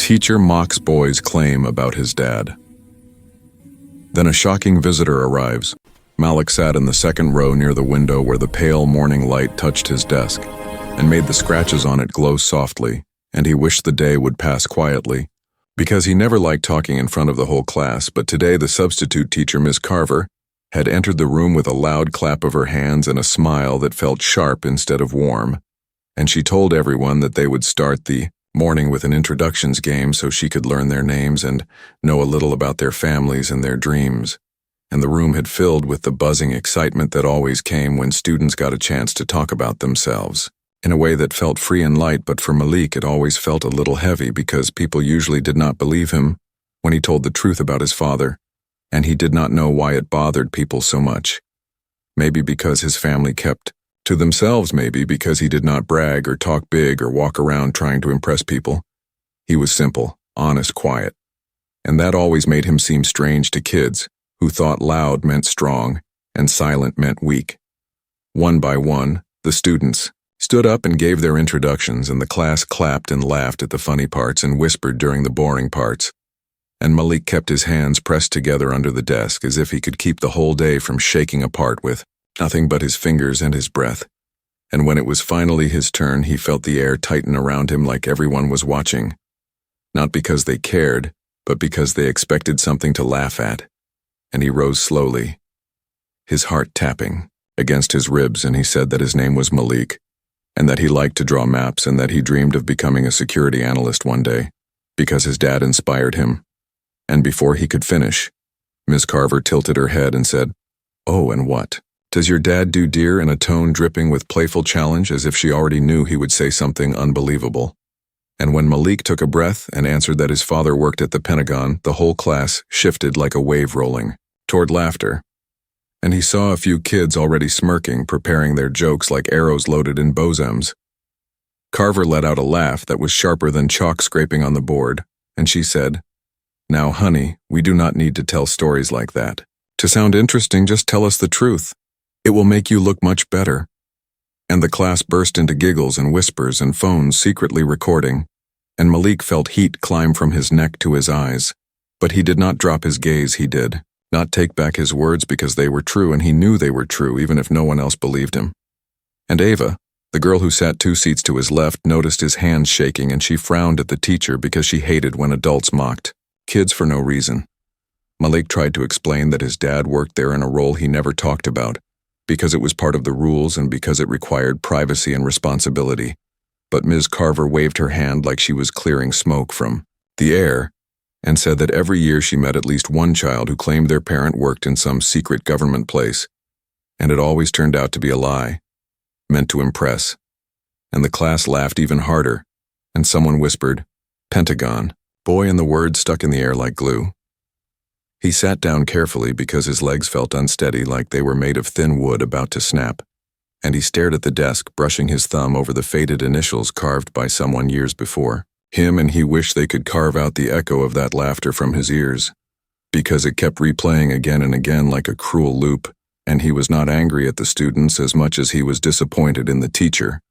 Teacher mocks boy's claim about his dad. Then a shocking visitor arrives. Malik sat in the second row near the window where the pale morning light touched his desk and made the scratches on it glow softly, and he wished the day would pass quietly, because he never liked talking in front of the whole class. But today the substitute teacher, Miss Carver, had entered the room with a loud clap of her hands and a smile that felt sharp instead of warm, and she told everyone that they would start the morning with an introductions game so she could learn their names and know a little about their families and their dreams. And the room had filled with the buzzing excitement that always came when students got a chance to talk about themselves, in a way that felt free and light. But for Malik it always felt a little heavy, because people usually did not believe him when he told the truth about his father, and he did not know why it bothered people so much. Maybe because his family kept to themselves, maybe because he did not brag or talk big or walk around trying to impress people. He was simple, honest, quiet, and that always made him seem strange to kids who thought loud meant strong and silent meant weak. One by one, the students stood up and gave their introductions, and the class clapped and laughed at the funny parts and whispered during the boring parts. And Malik kept his hands pressed together under the desk as if he could keep the whole day from shaking apart with nothing but his fingers and his breath. And when it was finally his turn, he felt the air tighten around him like everyone was watching. Not because they cared, but because they expected something to laugh at. And he rose slowly, his heart tapping against his ribs, and he said that his name was Malik, and that he liked to draw maps, and that he dreamed of becoming a security analyst one day, because his dad inspired him. And before he could finish, Miss Carver tilted her head and said, "Oh, and what does your dad do, dear?" in a tone dripping with playful challenge, as if she already knew he would say something unbelievable. And when Malik took a breath and answered that his father worked at the Pentagon, the whole class shifted like a wave rolling toward laughter. And he saw a few kids already smirking, preparing their jokes like arrows loaded in bosems. Carver let out a laugh that was sharper than chalk scraping on the board, and she said, "Now, honey, we do not need to tell stories like that. To sound interesting, just tell us the truth. It will make you look much better." And the class burst into giggles and whispers and phones secretly recording, and Malik felt heat climb from his neck to his eyes. But he did not drop his gaze. He did not take back his words, because they were true, and he knew they were true even if no one else believed him. And Ava, the girl who sat 2 seats to his left, noticed his hands shaking, and she frowned at the teacher because she hated when adults mocked kids for no reason. Malik tried to explain that his dad worked there in a role he never talked about, because it was part of the rules and because it required privacy and responsibility. But Ms. Carver waved her hand like she was clearing smoke from the air, and said that every year she met at least one child who claimed their parent worked in some secret government place, and it always turned out to be a lie, meant to impress. And the class laughed even harder, and someone whispered, "Pentagon." Boy, and the word stuck in the air like glue. He sat down carefully because his legs felt unsteady, like they were made of thin wood about to snap, and he stared at the desk, brushing his thumb over the faded initials carved by someone years before him, and he wished they could carve out the echo of that laughter from his ears, because it kept replaying again and again like a cruel loop. And he was not angry at the students as much as he was disappointed in the teacher,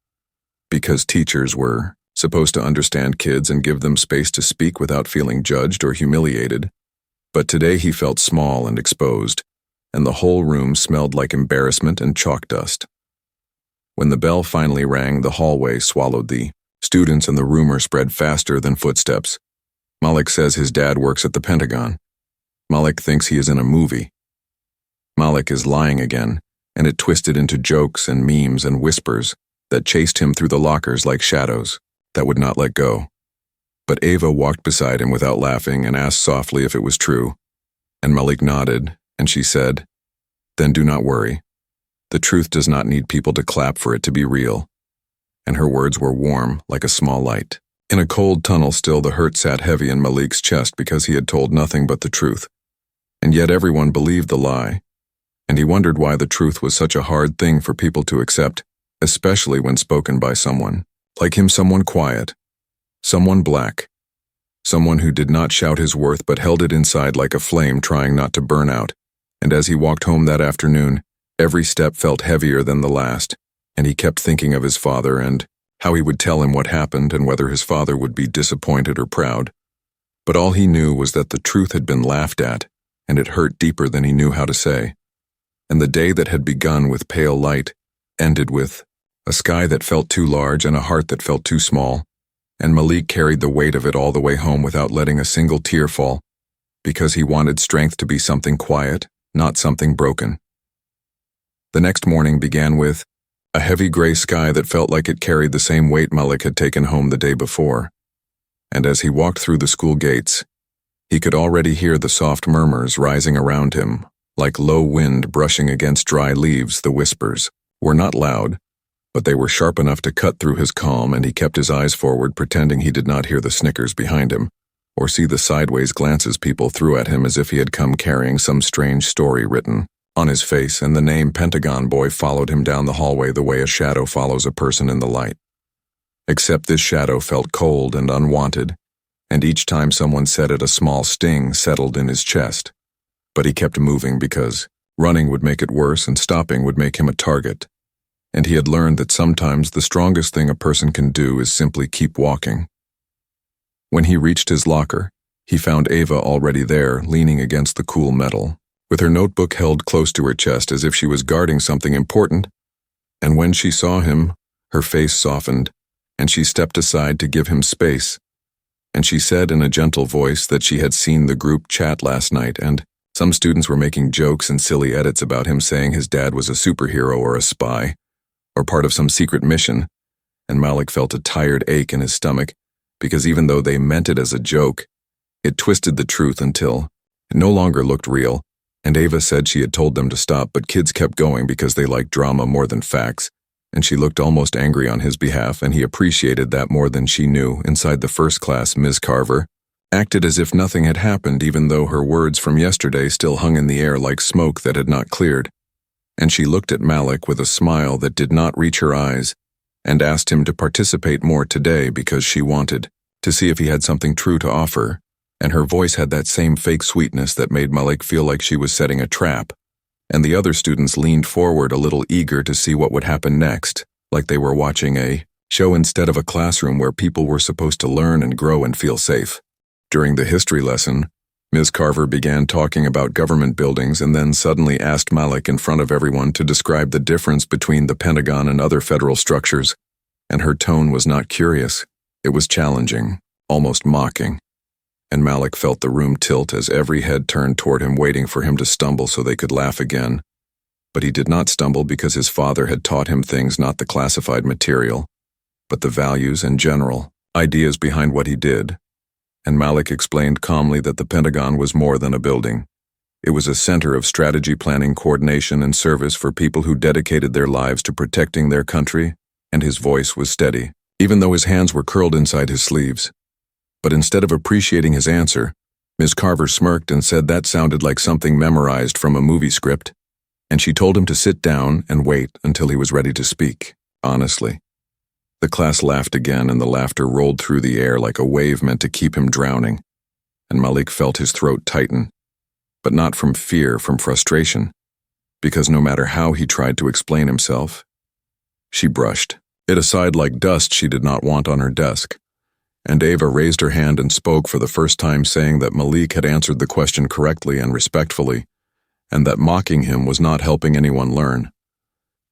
because teachers were supposed to understand kids and give them space to speak without feeling judged or humiliated. But today he felt small and exposed, and the whole room smelled like embarrassment and chalk dust. When the bell finally rang, the hallway swallowed the students, and the rumor spread faster than footsteps. Malik says his dad works at the Pentagon. Malik thinks he is in a movie. Malik is lying again, and it twisted into jokes and memes and whispers that chased him through the lockers like shadows that would not let go. But Ava walked beside him without laughing and asked softly if it was true, and Malik nodded, and she said, "Then do not worry. The truth does not need people to clap for it to be real." And her words were warm like a small light. In a cold tunnel still, the hurt sat heavy in Malik's chest because he had told nothing but the truth. And yet everyone believed the lie, and he wondered why the truth was such a hard thing for people to accept, especially when spoken by someone like him, someone quiet, someone black, someone who did not shout his worth but held it inside like a flame trying not to burn out. And as he walked home that afternoon, every step felt heavier than the last, and he kept thinking of his father and how he would tell him what happened and whether his father would be disappointed or proud. But all he knew was that the truth had been laughed at, and it hurt deeper than he knew how to say. And the day that had begun with pale light ended with a sky that felt too large and a heart that felt too small, and Malik carried the weight of it all the way home without letting a single tear fall, because he wanted strength to be something quiet, not something broken. The next morning began with a heavy gray sky that felt like it carried the same weight Malik had taken home the day before. And as he walked through the school gates, he could already hear the soft murmurs rising around him, like low wind brushing against dry leaves. The whispers were not loud, but they were sharp enough to cut through his calm, and he kept his eyes forward, pretending he did not hear the snickers behind him, or see the sideways glances people threw at him as if he had come carrying some strange story written on his face, and the name Pentagon Boy followed him down the hallway the way a shadow follows a person in the light. Except this shadow felt cold and unwanted, and each time someone said it, a small sting settled in his chest. But he kept moving because running would make it worse and stopping would make him a target. And he had learned that sometimes the strongest thing a person can do is simply keep walking. When he reached his locker, he found Ava already there, leaning against the cool metal, with her notebook held close to her chest as if she was guarding something important. And when she saw him, her face softened, and she stepped aside to give him space. And she said in a gentle voice that she had seen the group chat last night, and some students were making jokes and silly edits about him, saying his dad was a superhero or a spy, or part of some secret mission, and Malik felt a tired ache in his stomach, because even though they meant it as a joke, it twisted the truth until it no longer looked real, and Ava said she had told them to stop, but kids kept going because they liked drama more than facts, and she looked almost angry on his behalf, and he appreciated that more than she knew. Inside the first class, Ms. Carver acted as if nothing had happened, even though her words from yesterday still hung in the air like smoke that had not cleared. And she looked at Malik with a smile that did not reach her eyes, and asked him to participate more today because she wanted to see if he had something true to offer, and her voice had that same fake sweetness that made Malik feel like she was setting a trap. And the other students leaned forward, a little eager to see what would happen next, like they were watching a show instead of a classroom where people were supposed to learn and grow and feel safe. During the history lesson, Ms. Carver began talking about government buildings and then suddenly asked Malik in front of everyone to describe the difference between the Pentagon and other federal structures, and her tone was not curious. It was challenging, almost mocking, and Malik felt the room tilt as every head turned toward him, waiting for him to stumble so they could laugh again. But he did not stumble because his father had taught him things, not the classified material, but the values and general ideas behind what he did. And Malik explained calmly that the Pentagon was more than a building. It was a center of strategy, planning, coordination, and service for people who dedicated their lives to protecting their country, and his voice was steady, even though his hands were curled inside his sleeves. But instead of appreciating his answer, Ms. Carver smirked and said that sounded like something memorized from a movie script, and she told him to sit down and wait until he was ready to speak, honestly. The class laughed again, and the laughter rolled through the air like a wave meant to keep him drowning, and Malik felt his throat tighten, but not from fear, from frustration, because no matter how he tried to explain himself, she brushed it aside like dust she did not want on her desk. And Ava raised her hand and spoke for the first time, saying that Malik had answered the question correctly and respectfully, and that mocking him was not helping anyone learn.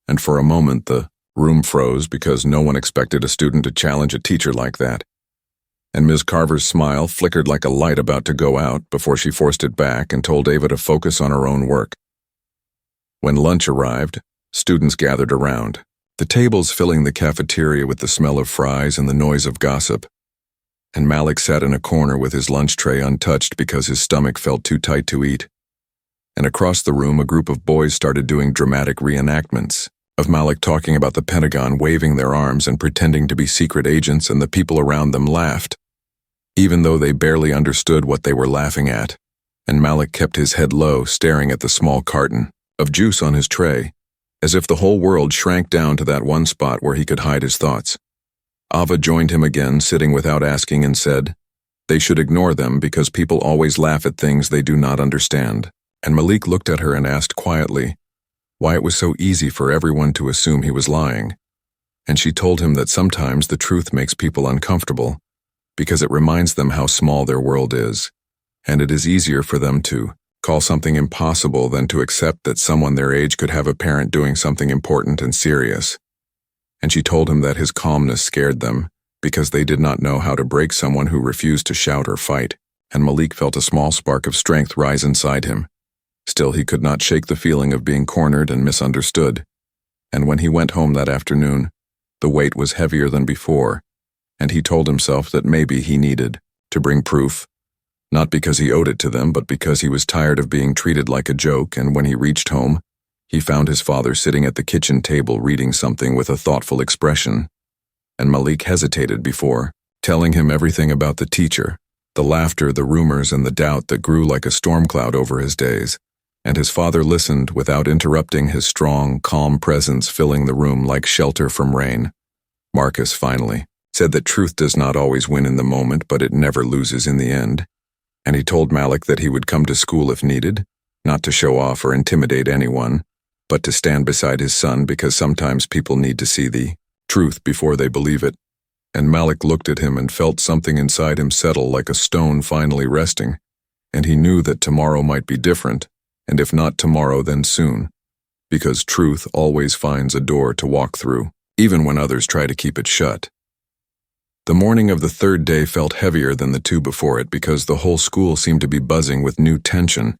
And for a moment the room froze because no one expected a student to challenge a teacher like that. And Ms. Carver's smile flickered like a light about to go out before she forced it back and told Ava to focus on her own work. When lunch arrived, students gathered around, the tables filling the cafeteria with the smell of fries and the noise of gossip. And Malik sat in a corner with his lunch tray untouched because his stomach felt too tight to eat. And across the room, a group of boys started doing dramatic reenactments of Malik talking about the Pentagon, waving their arms and pretending to be secret agents, and the people around them laughed, even though they barely understood what they were laughing at. And Malik kept his head low, staring at the small carton of juice on his tray, as if the whole world shrank down to that one spot where he could hide his thoughts. Ava joined him again, sitting without asking, and said they should ignore them because people always laugh at things they do not understand. And Malik looked at her and asked quietly why it was so easy for everyone to assume he was lying. And she told him that sometimes the truth makes people uncomfortable, because it reminds them how small their world is, and it is easier for them to call something impossible than to accept that someone their age could have a parent doing something important and serious. And she told him that his calmness scared them, because they did not know how to break someone who refused to shout or fight, and Malik felt a small spark of strength rise inside him. Still, he could not shake the feeling of being cornered and misunderstood. And when he went home that afternoon, the weight was heavier than before, and he told himself that maybe he needed to bring proof, not because he owed it to them, but because he was tired of being treated like a joke. And when he reached home, he found his father sitting at the kitchen table reading something with a thoughtful expression, and Malik hesitated before telling him everything about the teacher, the laughter, the rumors, and the doubt that grew like a storm cloud over his days. And his father listened without interrupting, his strong, calm presence filling the room like shelter from rain. Marcus finally said that truth does not always win in the moment, but it never loses in the end. And he told Malik that he would come to school if needed, not to show off or intimidate anyone, but to stand beside his son, because sometimes people need to see the truth before they believe it. And Malik looked at him and felt something inside him settle like a stone finally resting, and he knew that tomorrow might be different, and if not tomorrow, then soon, because truth always finds a door to walk through, even when others try to keep it shut. The morning of the third day felt heavier than the two before it, because the whole school seemed to be buzzing with new tension,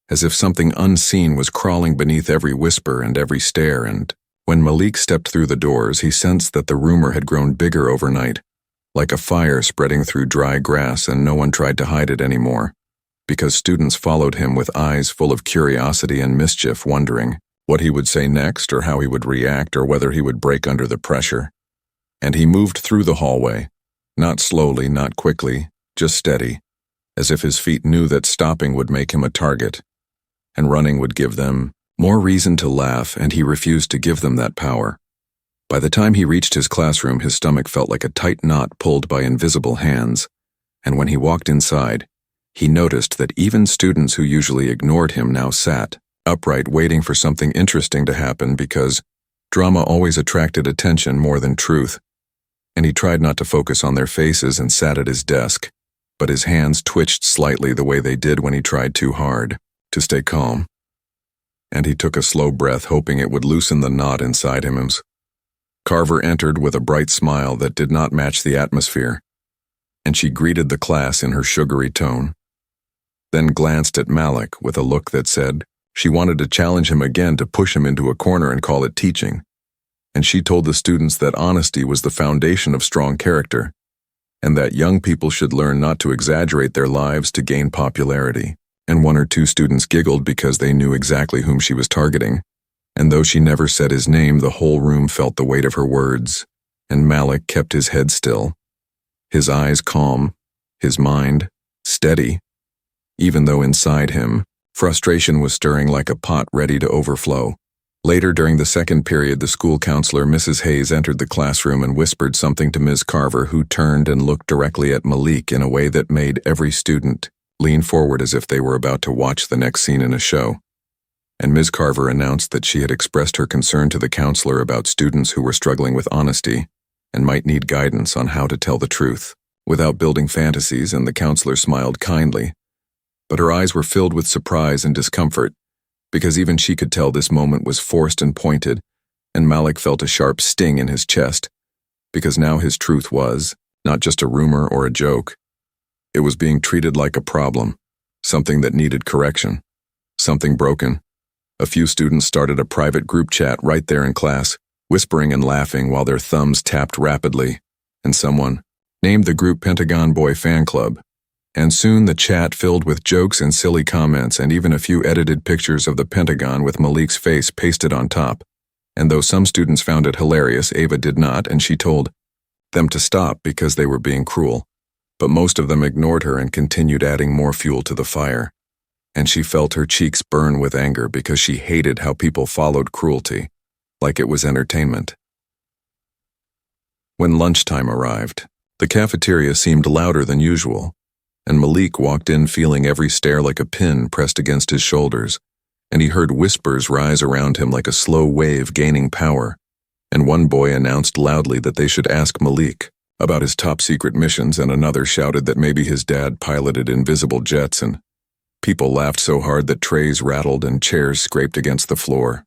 as if something unseen was crawling beneath every whisper and every stare. And when Malik stepped through the doors, he sensed that the rumor had grown bigger overnight, like a fire spreading through dry grass, and no one tried to hide it anymore, because students followed him with eyes full of curiosity and mischief, wondering what he would say next, or how he would react, or whether he would break under the pressure. And he moved through the hallway, not slowly, not quickly, just steady, as if his feet knew that stopping would make him a target, and running would give them more reason to laugh, and he refused to give them that power. By the time he reached his classroom, his stomach felt like a tight knot pulled by invisible hands, and when he walked inside, he noticed that even students who usually ignored him now sat upright, waiting for something interesting to happen, because drama always attracted attention more than truth. And he tried not to focus on their faces and sat at his desk, but his hands twitched slightly the way they did when he tried too hard to stay calm. And he took a slow breath, hoping it would loosen the knot inside him. Carver entered with a bright smile that did not match the atmosphere, and she greeted the class in her sugary tone, then glanced at Malik with a look that said she wanted to challenge him again, to push him into a corner and call it teaching. And she told the students that honesty was the foundation of strong character, and that young people should learn not to exaggerate their lives to gain popularity. And one or two students giggled because they knew exactly whom she was targeting, and though she never said his name, the whole room felt the weight of her words. And Malik kept his head still, his eyes calm, his mind steady, even though inside him, frustration was stirring like a pot ready to overflow. Later, during the second period, the school counselor, Mrs. Hayes, entered the classroom and whispered something to Ms. Carver, who turned and looked directly at Malik in a way that made every student lean forward as if they were about to watch the next scene in a show. And Ms. Carver announced that she had expressed her concern to the counselor about students who were struggling with honesty and might need guidance on how to tell the truth without building fantasies. And the counselor smiled kindly, but her eyes were filled with surprise and discomfort, because even she could tell this moment was forced and pointed, and Malik felt a sharp sting in his chest, because now his truth was not just a rumor or a joke. It was being treated like a problem, something that needed correction, something broken. A few students started a private group chat right there in class, whispering and laughing while their thumbs tapped rapidly, and someone named the group Pentagon Boy Fan Club. And soon the chat filled with jokes and silly comments, and even a few edited pictures of the Pentagon with Malik's face pasted on top. And though some students found it hilarious, Ava did not, and she told them to stop because they were being cruel. But most of them ignored her and continued adding more fuel to the fire. And she felt her cheeks burn with anger because she hated how people followed cruelty, like it was entertainment. When lunchtime arrived, the cafeteria seemed louder than usual, and Malik walked in feeling every stare like a pin pressed against his shoulders, and he heard whispers rise around him like a slow wave gaining power, and one boy announced loudly that they should ask Malik about his top-secret missions, and another shouted that maybe his dad piloted invisible jets, and people laughed so hard that trays rattled and chairs scraped against the floor.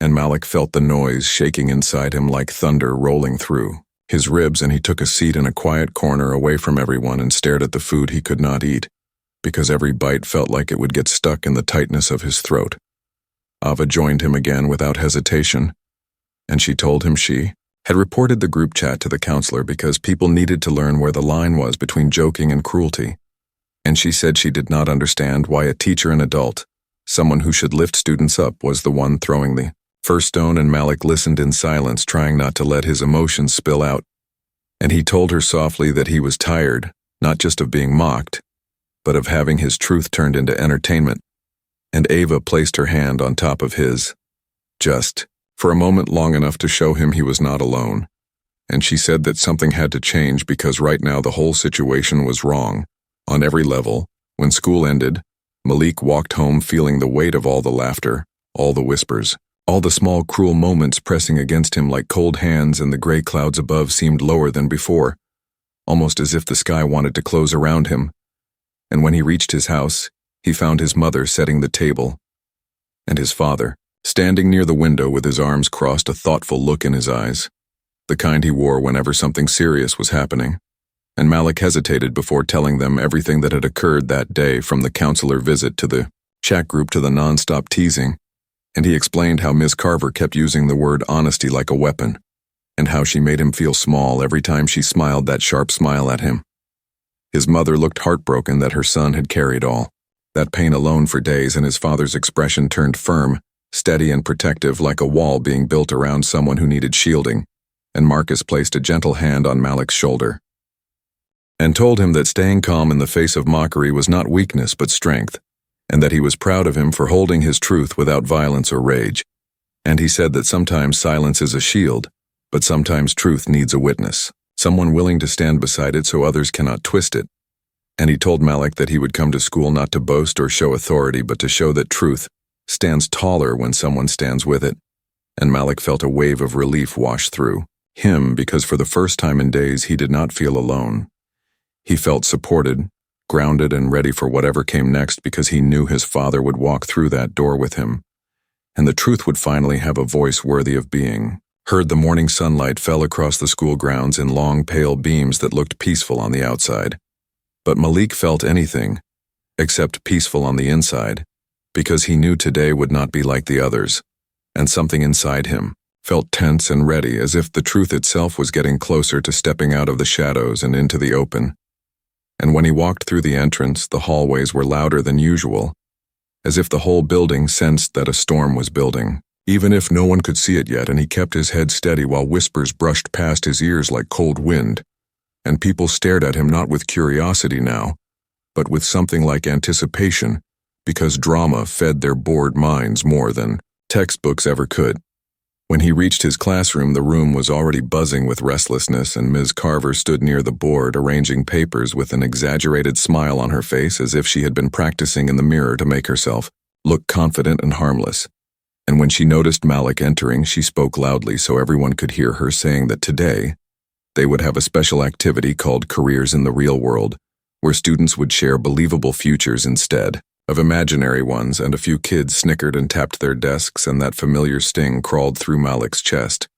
And Malik felt the noise shaking inside him like thunder rolling through his ribs, and he took a seat in a quiet corner away from everyone and stared at the food he could not eat, because every bite felt like it would get stuck in the tightness of his throat. Ava joined him again without hesitation, and she told him she had reported the group chat to the counselor because people needed to learn where the line was between joking and cruelty. And she said she did not understand why a teacher and adult, someone who should lift students up, was the one throwing the first stone, and Malik listened in silence, trying not to let his emotions spill out. And he told her softly that he was tired, not just of being mocked, but of having his truth turned into entertainment. And Ava placed her hand on top of his, just for a moment, long enough to show him he was not alone. And she said that something had to change because right now the whole situation was wrong, on every level. When school ended, Malik walked home feeling the weight of all the laughter, all the whispers, all the small cruel moments pressing against him like cold hands, and the gray clouds above seemed lower than before, almost as if the sky wanted to close around him. And when he reached his house, he found his mother setting the table, and his father standing near the window with his arms crossed, a thoughtful look in his eyes, the kind he wore whenever something serious was happening. And Malik hesitated before telling them everything that had occurred that day, from the counselor visit to the chat group to the non-stop teasing, and he explained how Ms. Carver kept using the word honesty like a weapon, and how she made him feel small every time she smiled that sharp smile at him. His mother looked heartbroken that her son had carried all that pain alone for days, and his father's expression turned firm, steady and protective, like a wall being built around someone who needed shielding. And Marcus placed a gentle hand on Malik's shoulder and told him that staying calm in the face of mockery was not weakness but strength, and that he was proud of him for holding his truth without violence or rage. And he said that sometimes silence is a shield, but sometimes truth needs a witness, someone willing to stand beside it so others cannot twist it. And he told Malik that he would come to school not to boast or show authority, but to show that truth stands taller when someone stands with it. And Malik felt a wave of relief wash through him, because for the first time in days he did not feel alone. He felt supported, grounded, and ready for whatever came next, because he knew his father would walk through that door with him, and the truth would finally have a voice worthy of being heard. The morning sunlight fell across the school grounds in long, pale beams that looked peaceful on the outside. But Malik felt anything except peaceful on the inside, because he knew today would not be like the others, and something inside him felt tense and ready, as if the truth itself was getting closer to stepping out of the shadows and into the open. And when he walked through the entrance, the hallways were louder than usual, as if the whole building sensed that a storm was building, even if no one could see it yet. And he kept his head steady while whispers brushed past his ears like cold wind, and people stared at him not with curiosity now, but with something like anticipation, because drama fed their bored minds more than textbooks ever could. When he reached his classroom, the room was already buzzing with restlessness, and Ms. Carver stood near the board arranging papers with an exaggerated smile on her face, as if she had been practicing in the mirror to make herself look confident and harmless. And when she noticed Malik entering, she spoke loudly so everyone could hear her, saying that today they would have a special activity called Careers in the Real World, where students would share believable futures instead of imaginary ones. And a few kids snickered and tapped their desks, and that familiar sting crawled through Malik's chest.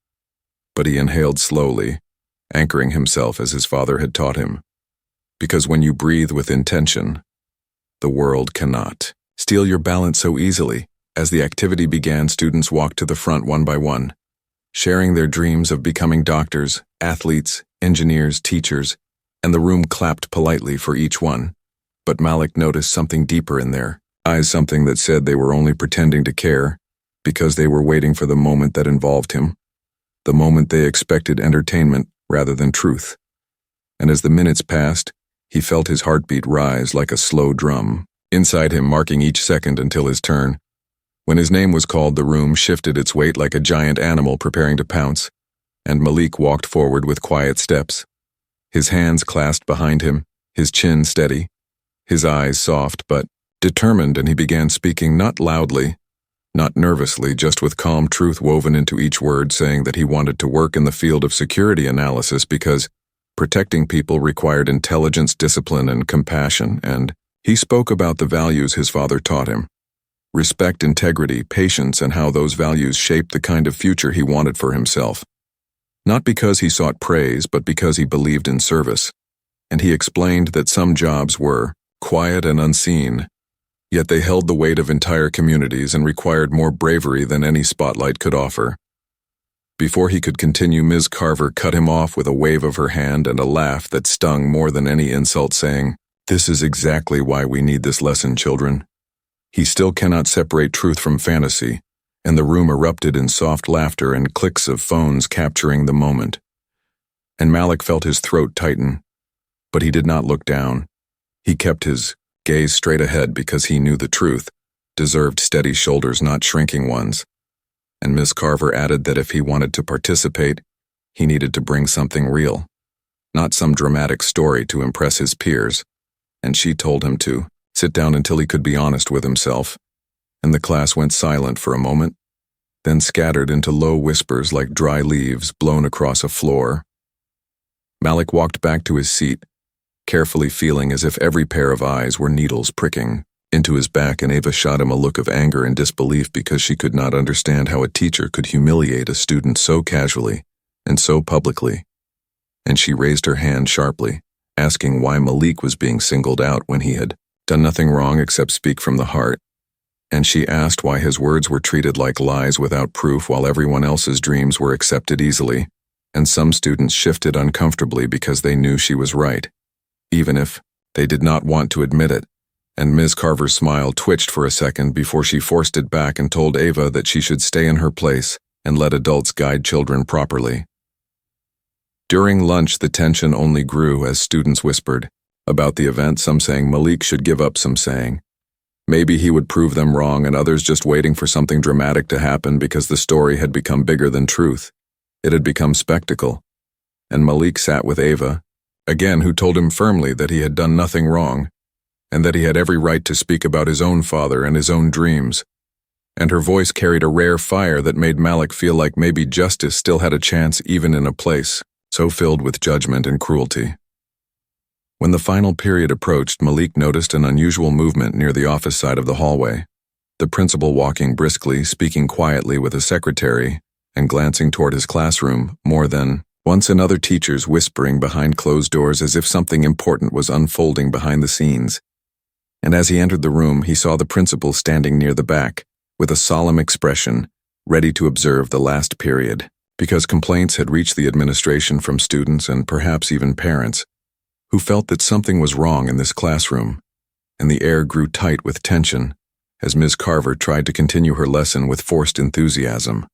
But he inhaled slowly, anchoring himself as his father had taught him. Because when you breathe with intention, the world cannot steal your balance so easily. As the activity began, students walked to the front one by one, sharing their dreams of becoming doctors, athletes, engineers, teachers, and the room clapped politely for each one. But Malik noticed something deeper in their eyes, something that said they were only pretending to care, because they were waiting for the moment that involved him, the moment they expected entertainment rather than truth. And as the minutes passed, he felt his heartbeat rise like a slow drum inside him, marking each second until his turn. When his name was called, the room shifted its weight like a giant animal preparing to pounce, and Malik walked forward with quiet steps, his hands clasped behind him, his chin steady, his eyes soft but determined. And he began speaking, not loudly, not nervously, just with calm truth woven into each word, saying that he wanted to work in the field of security analysis because Protecting people required intelligence, discipline, and compassion, and he spoke about the values his father taught him. Respect, integrity, patience, and how those values shaped the kind of future he wanted for himself. Not because he sought praise, but because he believed in service. And he explained that some jobs were quiet and unseen, yet they held the weight of entire communities and required more bravery than any spotlight could offer. Before he could continue, Ms. Carver cut him off with a wave of her hand and a laugh that stung more than any insult, saying, "This is exactly why we need this lesson, children." He still cannot separate truth from fantasy, and the room erupted in soft laughter and clicks of phones capturing the moment. And Malik felt his throat tighten, but he did not look down. He kept his gaze straight ahead because he knew the truth deserved steady shoulders, not shrinking ones. And Ms. Carver added that if he wanted to participate, he needed to bring something real, not some dramatic story to impress his peers. And she told him to sit down until he could be honest with himself. And the class went silent for a moment, then scattered into low whispers like dry leaves blown across a floor. Malik walked back to his seat, carefully feeling as if every pair of eyes were needles pricking into his back, and Ava shot him a look of anger and disbelief because she could not understand how a teacher could humiliate a student so casually and so publicly. And she raised her hand sharply, asking why Malik was being singled out when he had done nothing wrong except speak from the heart. And she asked why his words were treated like lies without proof while everyone else's dreams were accepted easily, and some students shifted uncomfortably because they knew she was right, even if they did not want to admit it. And Ms. Carver's smile twitched for a second before she forced it back and told Ava that she should stay in her place and let adults guide children properly. During lunch, the tension only grew as students whispered about the event, some saying Malik should give up, some saying maybe he would prove them wrong, and others just waiting for something dramatic to happen because the story had become bigger than truth. It had become spectacle. And Malik sat with Ava, again, who told him firmly that he had done nothing wrong, and that he had every right to speak about his own father and his own dreams. And her voice carried a rare fire that made Malik feel like maybe justice still had a chance even in a place so filled with judgment and cruelty. When the final period approached, Malik noticed an unusual movement near the office side of the hallway. The principal walking briskly, speaking quietly with a secretary, and glancing toward his classroom more than once, and other teachers whispering behind closed doors as if something important was unfolding behind the scenes. And as he entered the room, he saw the principal standing near the back, with a solemn expression, ready to observe the last period, because complaints had reached the administration from students and perhaps even parents, who felt that something was wrong in this classroom, and the air grew tight with tension as Ms. Carver tried to continue her lesson with forced enthusiasm.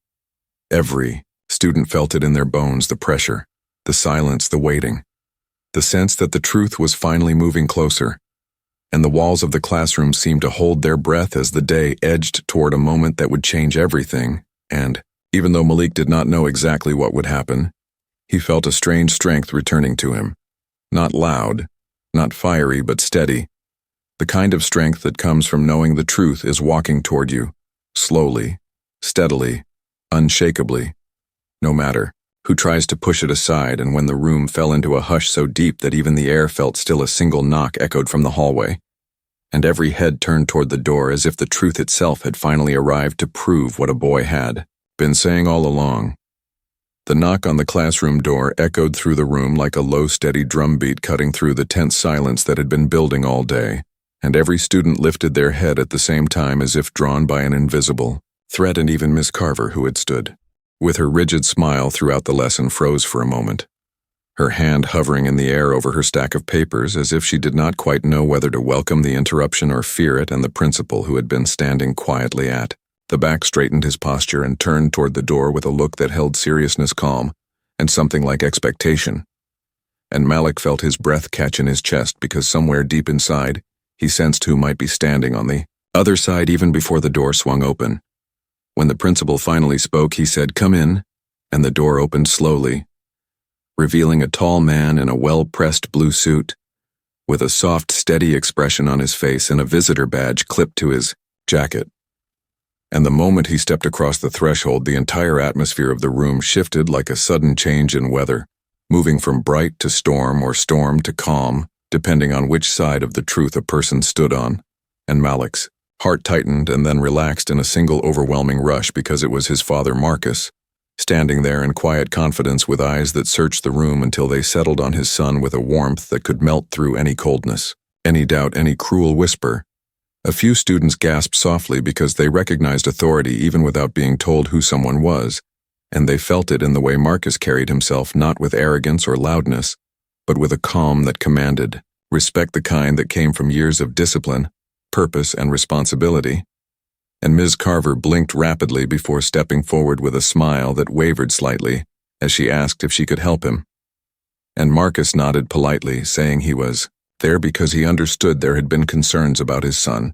Every student felt it in their bones, the pressure, the silence, the waiting, the sense that the truth was finally moving closer, and the walls of the classroom seemed to hold their breath as the day edged toward a moment that would change everything. And, even though Malik did not know exactly what would happen, he felt a strange strength returning to him. Not loud, not fiery, but steady. The kind of strength that comes from knowing the truth is walking toward you, slowly, steadily, unshakably, no matter who tries to push it aside. And when the room fell into a hush so deep that even the air felt still, a single knock echoed from the hallway, and every head turned toward the door as if the truth itself had finally arrived to prove what a boy had been saying all along. The knock on the classroom door echoed through the room like a low, steady drumbeat cutting through the tense silence that had been building all day, and every student lifted their head at the same time as if drawn by an invisible thread. And even Miss Carver, who had stood with her rigid smile throughout the lesson, froze for a moment, her hand hovering in the air over her stack of papers as if she did not quite know whether to welcome the interruption or fear it. And the principal, who had been standing quietly at the back, straightened his posture and turned toward the door with a look that held seriousness, calm, and something like expectation. And Malik felt his breath catch in his chest because somewhere deep inside, he sensed who might be standing on the other side even before the door swung open. When the principal finally spoke, he said, "Come in," and the door opened slowly, revealing a tall man in a well-pressed blue suit, with a soft, steady expression on his face and a visitor badge clipped to his jacket. And the moment he stepped across the threshold, the entire atmosphere of the room shifted like a sudden change in weather. moving from bright to storm or storm to calm, depending on which side of the truth a person stood on. And Malik's heart tightened and then relaxed in a single overwhelming rush because it was his father Marcus, standing there in quiet confidence with eyes that searched the room until they settled on his son with a warmth that could melt through any coldness, any doubt, any cruel whisper. A few students gasped softly because they recognized authority even without being told who someone was, and they felt it in the way Marcus carried himself, not with arrogance or loudness, but with a calm that commanded, respect the kind that came from years of discipline, purpose, and responsibility. And Ms. Carver blinked rapidly before stepping forward with a smile that wavered slightly as she asked if she could help him. And Marcus nodded politely, saying he was there because he understood there had been concerns about his son,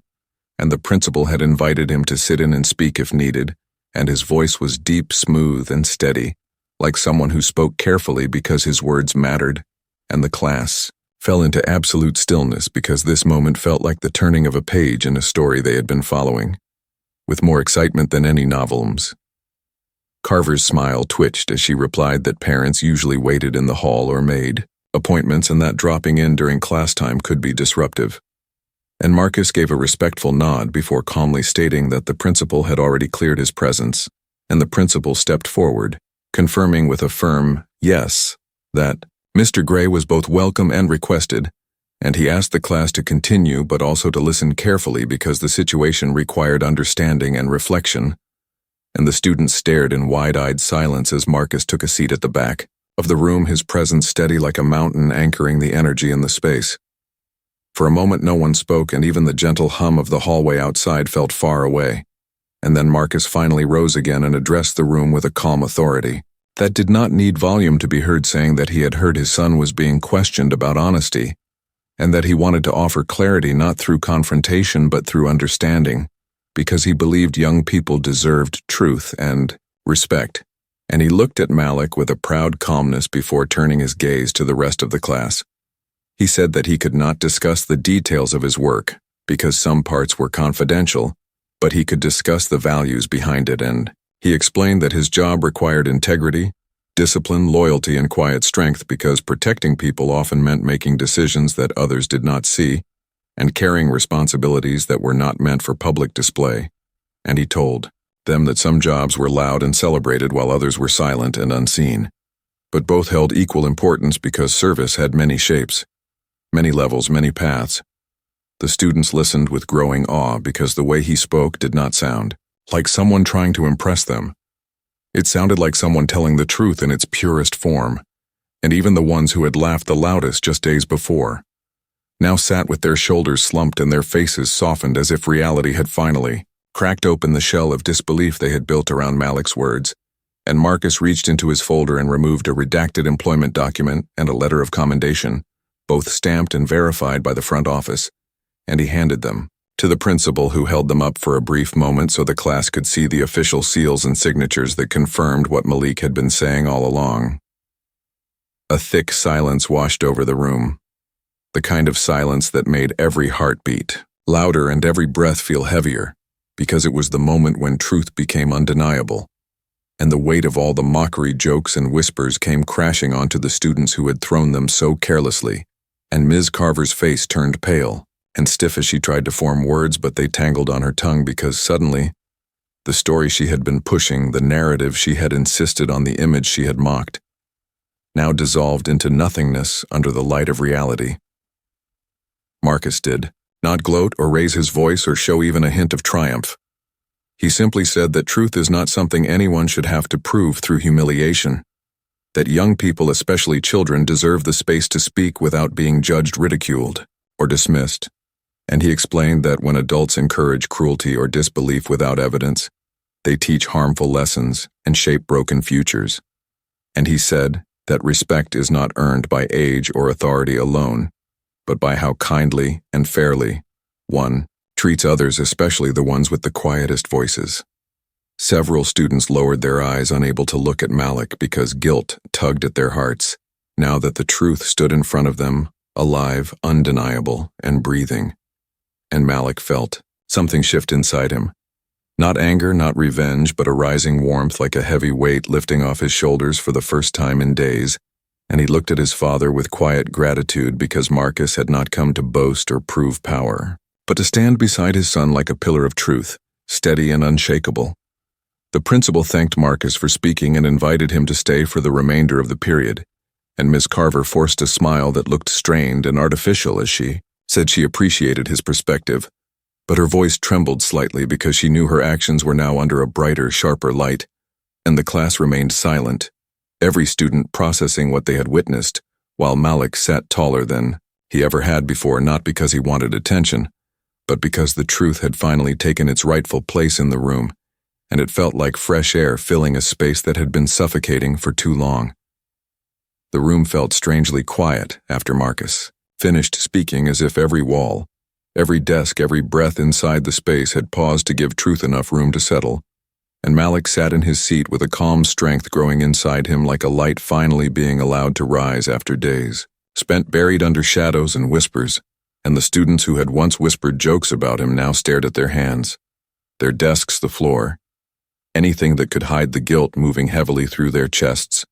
and the principal had invited him to sit in and speak if needed, and his voice was deep, smooth, and steady, like someone who spoke carefully because his words mattered, and the class fell into absolute stillness because this moment felt like the turning of a page in a story they had been following, with more excitement than any novels. Carver's smile twitched as she replied that parents usually waited in the hall or made appointments and that dropping in during class time could be disruptive. And Marcus gave a respectful nod before calmly stating that the principal had already cleared his presence, and the principal stepped forward, confirming with a firm yes that Mr. Gray was both welcome and requested, and he asked the class to continue but also to listen carefully because the situation required understanding and reflection, and the students stared in wide-eyed silence as Marcus took a seat at the back of the room, his presence steady like a mountain anchoring the energy in the space. For a moment no one spoke, and even the gentle hum of the hallway outside felt far away, and then Marcus finally rose again and addressed the room with a calm authority that did not need volume to be heard, saying that he had heard his son was being questioned about honesty, and that he wanted to offer clarity not through confrontation but through understanding, because he believed young people deserved truth and respect. And he looked at Malik with a proud calmness before turning his gaze to the rest of the class. He said that he could not discuss the details of his work because some parts were confidential, but he could discuss the values behind it, and he explained that his job required integrity, discipline, loyalty, and quiet strength because protecting people often meant making decisions that others did not see and carrying responsibilities that were not meant for public display. And he told them that some jobs were loud and celebrated while others were silent and unseen, but both held equal importance because service had many shapes, many levels, many paths. The students listened with growing awe because the way he spoke did not sound like someone trying to impress them. It sounded like someone telling the truth in its purest form, and even the ones who had laughed the loudest just days before now sat with their shoulders slumped and their faces softened as if reality had finally cracked open the shell of disbelief they had built around Malik's words. And Marcus reached into his folder and removed a redacted employment document and a letter of commendation, both stamped and verified by the front office, and he handed them to the principal, who held them up for a brief moment so the class could see the official seals and signatures that confirmed what Malik had been saying all along. A thick silence washed over the room, the kind of silence that made every heart beat louder and every breath feel heavier, because it was the moment when truth became undeniable, and the weight of all the mockery, jokes, and whispers came crashing onto the students who had thrown them so carelessly, and Ms. Carver's face turned pale and stiff as she tried to form words, but they tangled on her tongue because suddenly, the story she had been pushing, the narrative she had insisted on, the image she had mocked, now dissolved into nothingness under the light of reality. Marcus did not gloat or raise his voice or show even a hint of triumph. He simply said that truth is not something anyone should have to prove through humiliation, that young people, especially children, deserve the space to speak without being judged, ridiculed, or dismissed. And he explained that when adults encourage cruelty or disbelief without evidence, they teach harmful lessons and shape broken futures. And he said that respect is not earned by age or authority alone, but by how kindly and fairly one treats others, especially the ones with the quietest voices. Several students lowered their eyes, unable to look at Malik because guilt tugged at their hearts, now that the truth stood in front of them, alive, undeniable, and breathing. And Malik felt something shift inside him. Not anger, not revenge, but a rising warmth like a heavy weight lifting off his shoulders for the first time in days. and he looked at his father with quiet gratitude because Marcus had not come to boast or prove power, but to stand beside his son like a pillar of truth, steady and unshakable. The principal thanked Marcus for speaking and invited him to stay for the remainder of the period, and Miss Carver forced a smile that looked strained and artificial as she said she appreciated his perspective, but her voice trembled slightly because she knew her actions were now under a brighter, sharper light, and the class remained silent, every student processing what they had witnessed, while Malik sat taller than he ever had before, not because he wanted attention, but because the truth had finally taken its rightful place in the room, and it felt like fresh air filling a space that had been suffocating for too long. The room felt strangely quiet after Marcus finished speaking, as if every wall, every desk, every breath inside the space had paused to give truth enough room to settle, and Malik sat in his seat with a calm strength growing inside him like a light finally being allowed to rise after days spent buried under shadows and whispers, and the students who had once whispered jokes about him now stared at their hands, their desks, the floor, anything that could hide the guilt moving heavily through their chests,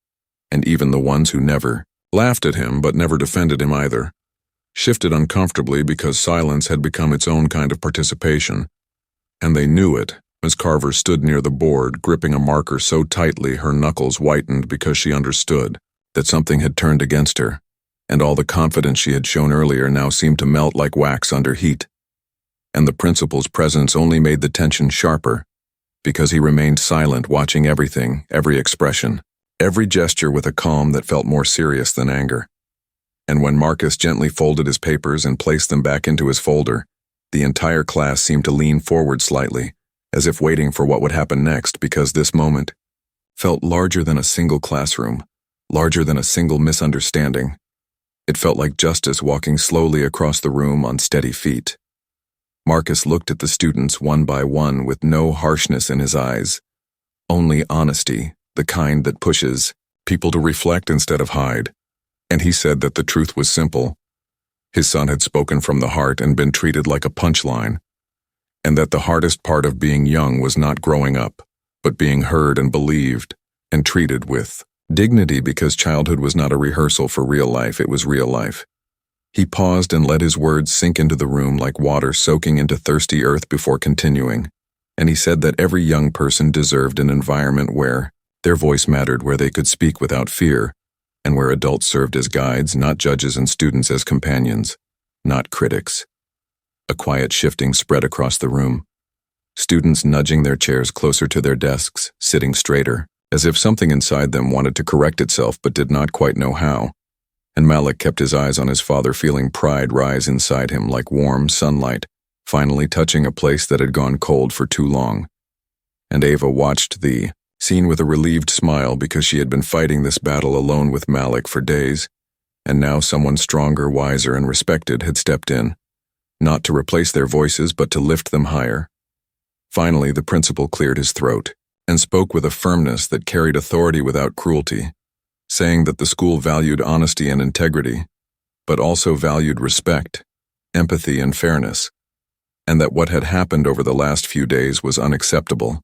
and even the ones who never laughed at him but never defended him either shifted uncomfortably because silence had become its own kind of participation, and they knew it. Miss Carver stood near the board, gripping a marker so tightly her knuckles whitened because she understood that something had turned against her, and all the confidence she had shown earlier now seemed to melt like wax under heat. And the principal's presence only made the tension sharper, because he remained silent, watching everything, every expression, every gesture with a calm that felt more serious than anger. And when Marcus gently folded his papers and placed them back into his folder, the entire class seemed to lean forward slightly, as if waiting for what would happen next, because this moment felt larger than a single classroom, larger than a single misunderstanding. It felt like justice walking slowly across the room on steady feet. Marcus looked at the students one by one with no harshness in his eyes, only honesty, the kind that pushes people to reflect instead of hide. And he said that the truth was simple. His son had spoken from the heart and been treated like a punchline, and that the hardest part of being young was not growing up, but being heard and believed and treated with dignity, because childhood was not a rehearsal for real life, it was real life. He paused and let his words sink into the room like water soaking into thirsty earth before continuing, and he said that every young person deserved an environment where their voice mattered, where they could speak without fear, and where adults served as guides, not judges, and students as companions, not critics. A quiet shifting spread across the room, students nudging their chairs closer to their desks, sitting straighter, as if something inside them wanted to correct itself but did not quite know how. And Malik kept his eyes on his father, feeling pride rise inside him like warm sunlight, finally touching a place that had gone cold for too long. And Ava watched the scene with a relieved smile, because she had been fighting this battle alone with Malik for days, and now someone stronger, wiser, and respected had stepped in, not to replace their voices but to lift them higher. Finally, the principal cleared his throat and spoke with a firmness that carried authority without cruelty, saying that the school valued honesty and integrity, but also valued respect, empathy, and fairness, and that what had happened over the last few days was unacceptable,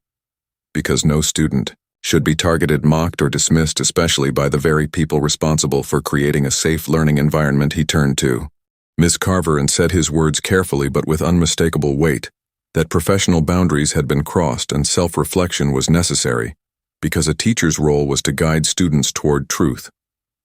because no student should be targeted, mocked, or dismissed, especially by the very people responsible for creating a safe learning environment. He turned to Miss Carver and said his words carefully but with unmistakable weight, that professional boundaries had been crossed and self-reflection was necessary, because a teacher's role was to guide students toward truth,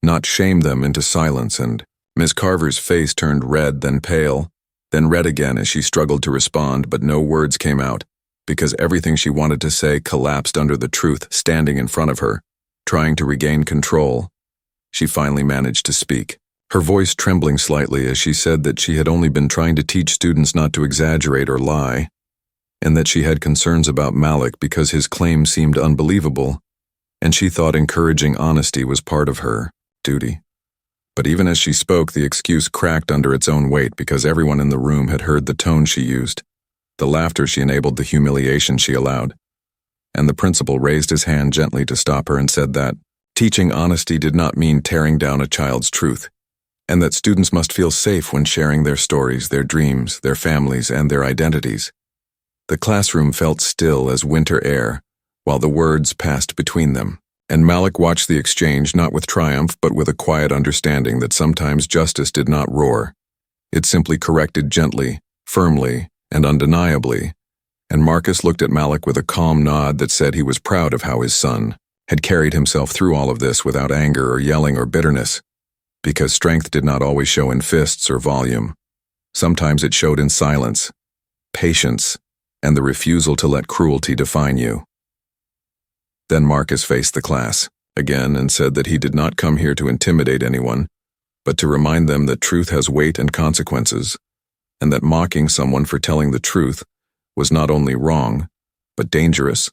not shame them into silence. And Miss Carver's face turned red, then pale, then red again as she struggled to respond, but no words came out, because everything she wanted to say collapsed under the truth standing in front of her, trying to regain control. She finally managed to speak, her voice trembling slightly as she said that she had only been trying to teach students not to exaggerate or lie, and that she had concerns about Malik because his claim seemed unbelievable, and she thought encouraging honesty was part of her duty. But even as she spoke, the excuse cracked under its own weight, because everyone in the room had heard the tone she used, the laughter she enabled, the humiliation she allowed. And the principal raised his hand gently to stop her and said that teaching honesty did not mean tearing down a child's truth, and that students must feel safe when sharing their stories, their dreams, their families, and their identities. The classroom felt still as winter air, while the words passed between them, And Malik watched the exchange not with triumph but with a quiet understanding that sometimes justice did not roar. It simply corrected gently, firmly, and undeniably. And Marcus looked at Malik with a calm nod that said he was proud of how his son had carried himself through all of this without anger or yelling or bitterness, because strength did not always show in fists or volume. Sometimes it showed in silence, patience, and the refusal to let cruelty define you. Then Marcus faced the class again and said that he did not come here to intimidate anyone, but to remind them that truth has weight and consequences, and that mocking someone for telling the truth was not only wrong, but dangerous,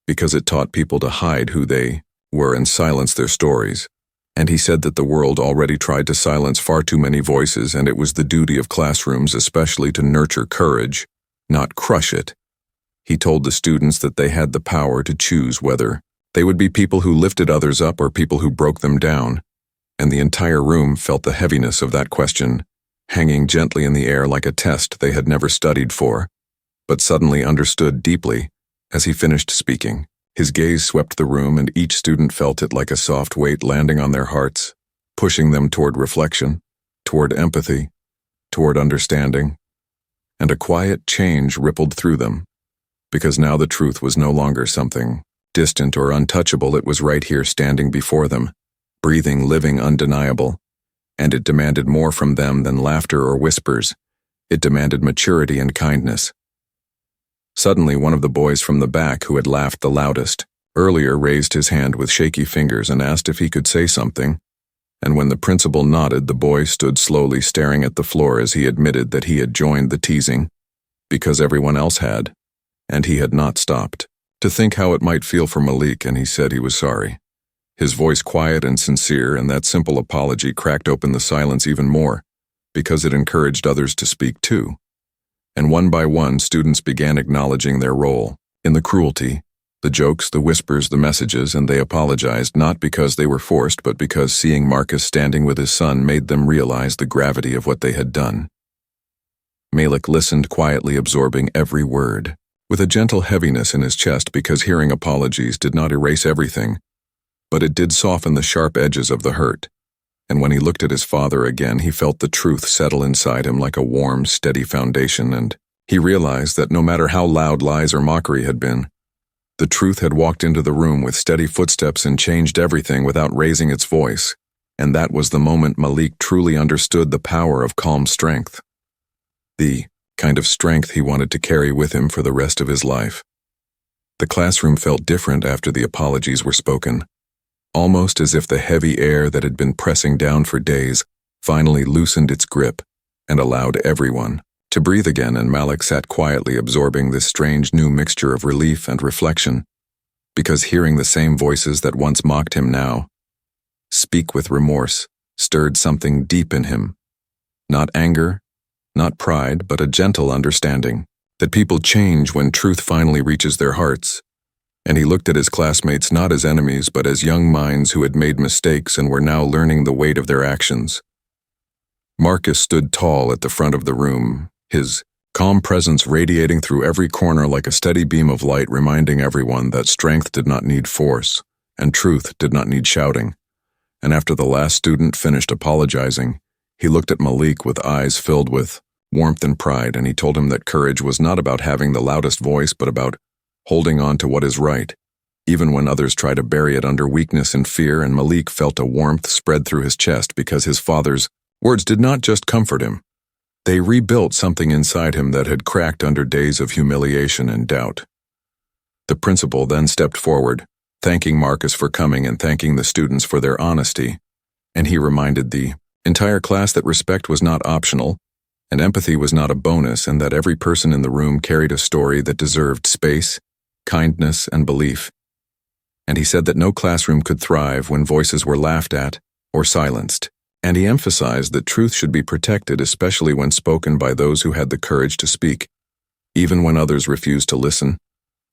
because it taught people to hide who they were and silence their stories. And he said that the world already tried to silence far too many voices, and it was the duty of classrooms especially to nurture courage, not crush it. He told the students that they had the power to choose whether they would be people who lifted others up or people who broke them down, and the entire room felt the heaviness of that question, hanging gently in the air like a test they had never studied for, but suddenly understood deeply as he finished speaking. His gaze swept the room, and each student felt it like a soft weight landing on their hearts, pushing them toward reflection, toward empathy, toward understanding, and a quiet change rippled through them. Because now the truth was no longer something distant or untouchable, it was right here standing before them, breathing, living, undeniable, and it demanded more from them than laughter or whispers. It demanded maturity and kindness. Suddenly, one of the boys from the back who had laughed the loudest earlier raised his hand with shaky fingers and asked if he could say something, and when the principal nodded, the boy stood slowly staring at the floor as he admitted that he had joined the teasing, because everyone else had. And he had not stopped to think how it might feel for Malik, and he said he was sorry. His voice quiet and sincere, and that simple apology cracked open the silence even more, because it encouraged others to speak too. And one by one, students began acknowledging their role in the cruelty, the jokes, the whispers, the messages, and they apologized not because they were forced, but because seeing Marcus standing with his son made them realize the gravity of what they had done. Malik listened quietly, absorbing every word, with a gentle heaviness in his chest, because hearing apologies did not erase everything, but it did soften the sharp edges of the hurt. And when he looked at his father again, he felt the truth settle inside him like a warm, steady foundation, and he realized that no matter how loud lies or mockery had been, the truth had walked into the room with steady footsteps and changed everything without raising its voice, and that was the moment Malik truly understood the power of calm strength. The kind of strength he wanted to carry with him for the rest of his life. The classroom felt different after the apologies were spoken, almost as if the heavy air that had been pressing down for days finally loosened its grip and allowed everyone to breathe again, and Malik sat quietly absorbing this strange new mixture of relief and reflection, because hearing the same voices that once mocked him now speak with remorse stirred something deep in him. Not anger, not pride, but a gentle understanding that people change when truth finally reaches their hearts. And he looked at his classmates not as enemies, but as young minds who had made mistakes and were now learning the weight of their actions. Marcus stood tall at the front of the room, his calm presence radiating through every corner like a steady beam of light, reminding everyone that strength did not need force, and truth did not need shouting. And after the last student finished apologizing, he looked at Malik with eyes filled with warmth and pride, and he told him that courage was not about having the loudest voice, but about holding on to what is right, even when others try to bury it under weakness and fear. And Malik felt a warmth spread through his chest, because his father's words did not just comfort him. They rebuilt something inside him that had cracked under days of humiliation and doubt. The principal then stepped forward, thanking Marcus for coming and thanking the students for their honesty, and he reminded the entire class that respect was not optional, and empathy was not a bonus, and that every person in the room carried a story that deserved space, kindness, and belief. And he said that no classroom could thrive when voices were laughed at or silenced, and he emphasized that truth should be protected, especially when spoken by those who had the courage to speak, even when others refused to listen.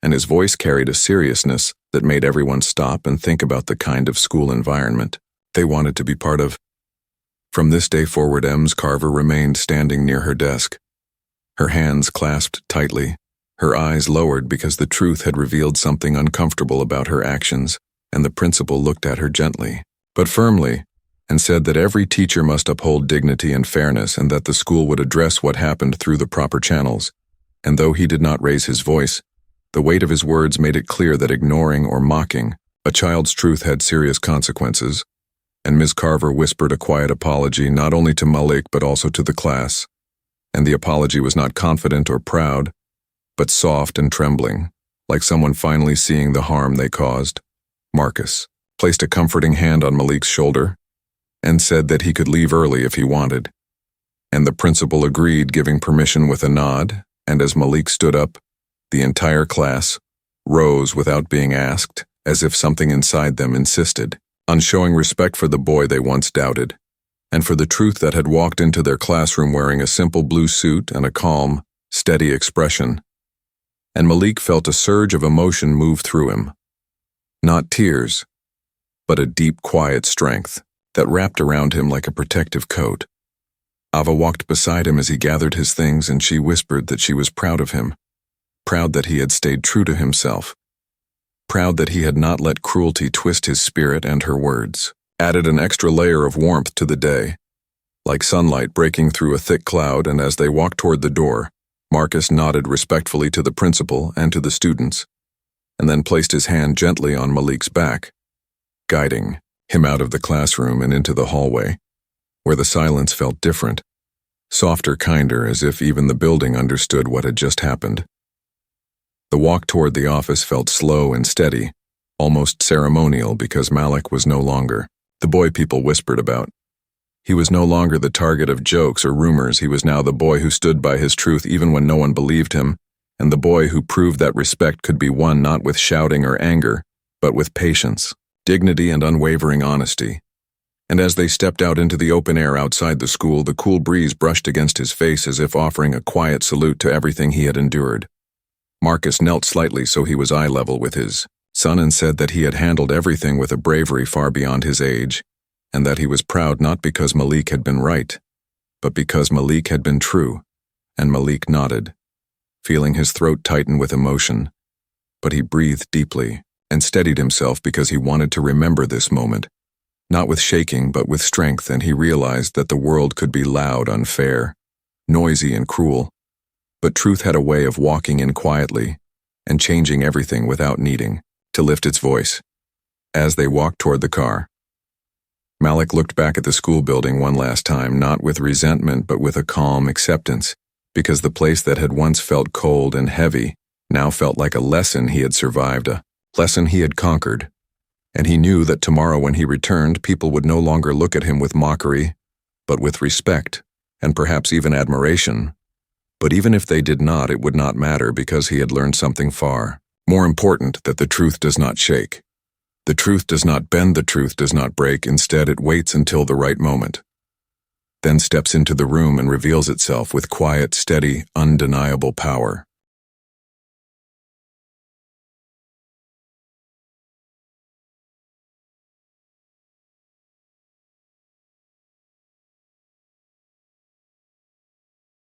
And his voice carried a seriousness that made everyone stop and think about the kind of school environment they wanted to be part of. From this day forward, Ems Carver remained standing near her desk, her hands clasped tightly, her eyes lowered, because the truth had revealed something uncomfortable about her actions, and the principal looked at her gently, but firmly, and said that every teacher must uphold dignity and fairness and that the school would address what happened through the proper channels. And though he did not raise his voice, the weight of his words made it clear that ignoring or mocking a child's truth had serious consequences, and Ms. Carver whispered a quiet apology not only to Malik but also to the class, and the apology was not confident or proud, but soft and trembling, like someone finally seeing the harm they caused. Marcus placed a comforting hand on Malik's shoulder and said that he could leave early if he wanted, and the principal agreed, giving permission with a nod, and as Malik stood up, the entire class rose without being asked, as if something inside them insisted on showing respect for the boy they once doubted, and for the truth that had walked into their classroom wearing a simple blue suit and a calm, steady expression. And Malik felt a surge of emotion move through him. Not tears, but a deep, quiet strength that wrapped around him like a protective coat. Ava walked beside him as he gathered his things, and she whispered that she was proud of him, proud that he had stayed true to himself, proud that he had not let cruelty twist his spirit, and her words added an extra layer of warmth to the day, like sunlight breaking through a thick cloud. And as they walked toward the door, Marcus nodded respectfully to the principal and to the students, and then placed his hand gently on Malik's back, guiding him out of the classroom and into the hallway, where the silence felt different, softer, kinder, as if even the building understood what had just happened. The walk toward the office felt slow and steady, almost ceremonial, because Malik was no longer the boy people whispered about. He was no longer the target of jokes or rumors. He was now the boy who stood by his truth even when no one believed him, and the boy who proved that respect could be won not with shouting or anger, but with patience, dignity, and unwavering honesty. And as they stepped out into the open air outside the school, the cool breeze brushed against his face as if offering a quiet salute to everything he had endured. Marcus knelt slightly so he was eye level with his son and said that he had handled everything with a bravery far beyond his age, and that he was proud not because Malik had been right, but because Malik had been true. And Malik nodded, feeling his throat tighten with emotion, but he breathed deeply and steadied himself because he wanted to remember this moment, not with shaking but with strength. And he realized that the world could be loud, unfair, noisy, and cruel, but truth had a way of walking in quietly and changing everything without needing to lift its voice. As they walked toward the car, Malik looked back at the school building one last time, not with resentment but with a calm acceptance, because the place that had once felt cold and heavy now felt like a lesson he had survived, a lesson he had conquered. And he knew that tomorrow when he returned, people would no longer look at him with mockery, but with respect, and perhaps even admiration. But even if they did not, it would not matter, because he had learned something far more important, that the truth does not shake. The truth does not bend, the truth does not break. Instead, it waits until the right moment, then steps into the room and reveals itself with quiet, steady, undeniable power.